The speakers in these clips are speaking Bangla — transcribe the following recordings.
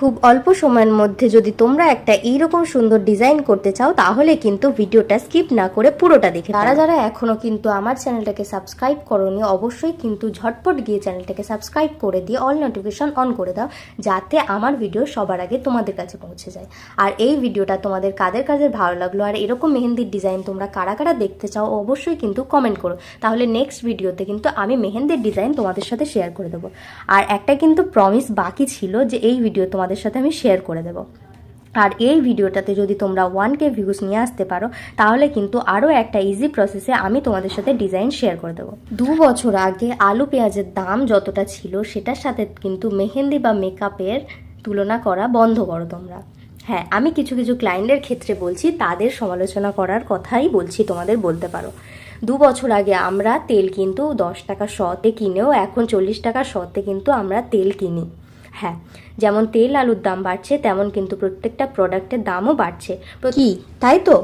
খুব অল্প সময়ের মধ্যে যদি তোমরা একটা এইরকম সুন্দর ডিজাইন করতে চাও তাহলে কিন্তু ভিডিওটা স্কিপ না করে পুরোটা দেখে যারা যারা এখনো কিন্তু আমার চ্যানেলটাকে সাবস্ক্রাইব করোনি অবশ্যই কিন্তু ঝটপট গিয়ে চ্যানেলটাকে সাবস্ক্রাইব করে দিয়ে অল নোটিফিকেশন অন করে দাও, যাতে আমার ভিডিও সবার আগে তোমাদের কাছে পৌঁছে যায়। আর এই ভিডিওটা তোমাদের কাদের কাদের ভালো লাগলো আর এরকম মেহেন্দির ডিজাইন তোমরা কারা কারা দেখতে চাও অবশ্যই কিন্তু কমেন্ট করো, তাহলে নেক্সট ভিডিওতে কিন্তু আমি মেহেন্দির ডিজাইন তোমাদের সাথে শেয়ার করে দেবো। আর একটা কিন্তু প্রমিস বাকি ছিল যে এই ভিডিও তোমাদের সাথে আমি শেয়ার করে দেব। আর এই ভিডিওটাতে যদি তোমরা 1K ভিউজ নিয়ে আসতে পারো তাহলে কিন্তু আরও একটা ইজি প্রসেসে আমি তোমাদের সাথে ডিজাইন শেয়ার করে দেবো। 2 বছর আগে আলু পেঁয়াজের দাম যতটা ছিল সেটার সাথে কিন্তু মেহেন্দি বা মেকআপের তুলনা করা বন্ধ করো তোমরা। হ্যাঁ, আমি কিছু কিছু ক্লায়েন্টের ক্ষেত্রে বলছি, তাদের সমালোচনা করার কথাই বলছি, তোমাদের বলতে পারো। 2 বছর আগে আমরা তেল কিন্তু 10 টাকা শতে কিনেও এখন 40 টাকা শতে কিন্তু আমরা তেল কিনি। হ্যাঁ, যেমন তেল আলুর দাম বাড়ছে তেমন কিন্তু প্রত্যেকটা প্রোডাক্টের দামও বাড়ছে কি, তাই তো?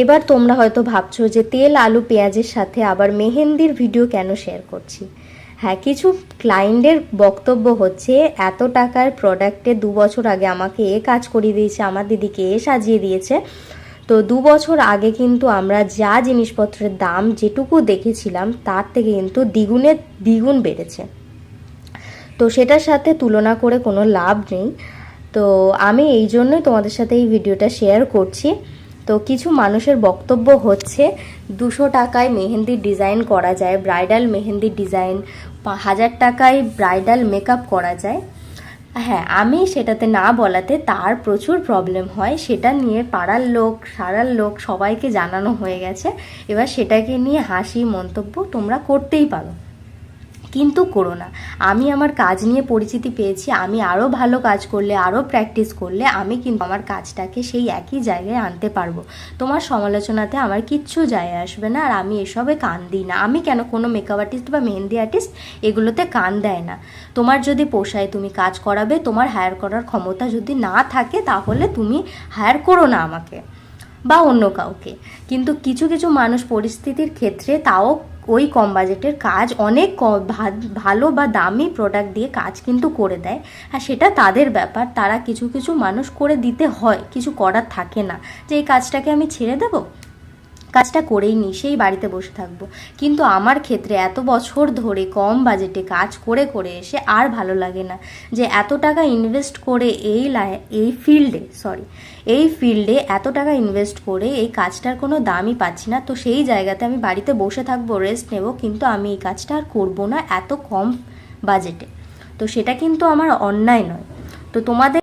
এবার তোমরা হয়তো ভাবছো যে তেল আলু পেঁয়াজের সাথে আবার মেহেন্দির ভিডিও কেন শেয়ার করছি। হ্যাঁ, কিছু ক্লায়েন্টের বক্তব্য হচ্ছে এত টাকার প্রোডাক্টে 2 বছর আগে আমাকে এ কাজ করিয়ে দিয়েছে, আমার দিদিকে এ সাজিয়ে দিয়েছে। তো 2 বছর আগে কিন্তু আমরা যা জিনিসপত্রের দাম যেটুকু দেখেছিলাম তার থেকে কিন্তু দ্বিগুণ বেড়েছে। তো সেটার সাথে তুলনা করে কোনো লাভ নেই। তো আমি এই জন্যই তোমাদের সাথে এই ভিডিওটা শেয়ার করছি। তো কিছু মানুষের বক্তব্য হচ্ছে 200 টাকায় মেহেন্দির ডিজাইন করা যায়, ব্রাইডাল মেহেন্দির ডিজাইন 1000 টাকায় ব্রাইডাল মেকআপ করা যায়। হ্যাঁ, আমি সেটাতে না বলাতে তার প্রচুর প্রবলেম হয়, সেটা নিয়ে পাড়ার লোক সারার লোক সবাইকে জানানো হয়ে গেছে। এবার সেটাকে নিয়ে হাসি মন্তব্য তোমরা করতেই পারো, কিন্তু করো না। আমি আমার কাজ নিয়ে পরিচিতি পেয়েছি, আমি আরও ভালো কাজ করলে আরও প্র্যাকটিস করলে আমি কিন্তু আমার কাজটাকে সেই একই জায়গায় আনতে পারবো। তোমার সমালোচনাতে আমার কিচ্ছু যায় আসবে না, আর আমি এসবে কান দিই না। আমি কেন, কোনো মেকআপ আর্টিস্ট বা মেহেন্দি আর্টিস্ট এগুলোতে কান দেয় না। তোমার যদি পোষায় তুমি কাজ করাবে, তোমার হায়ার করার ক্ষমতা যদি না থাকে তাহলে তুমি হায়ার করো না আমাকে বা অন্য কাউকে। কিন্তু কিছু কিছু মানুষ পরিস্থিতির ক্ষেত্রে তাও ওই কম বাজেটের কাজ অনেক ভালো বা দামি প্রোডাক্ট দিয়ে কাজ কিন্তু করে দেয়। হ্যাঁ, সেটা তাদের ব্যাপার, তারা কিছু কিছু মানুষ করে দিতে হয়, কিছু করার থাকে না যে এই কাজটাকে আমি ছেড়ে দেবো, কাজটা করেই নি, সেই বাড়িতে বসে থাকবো। কিন্তু আমার ক্ষেত্রে এত বছর ধরে কম বাজেটে কাজ করে করে এসে আর ভালো লাগে না যে এত টাকা ইনভেস্ট করে এই ফিল্ডে এত টাকা ইনভেস্ট করে এই কাজটার কোনো দামই পাচ্ছি না। তো সেই জায়গাতে আমি বাড়িতে বসে থাকবো, রেস্ট নেব, কিন্তু আমি এই কাজটা আর করবো না এত কম বাজেটে। তো সেটা কিন্তু আমার অন্যায় নয়। তো তোমাদের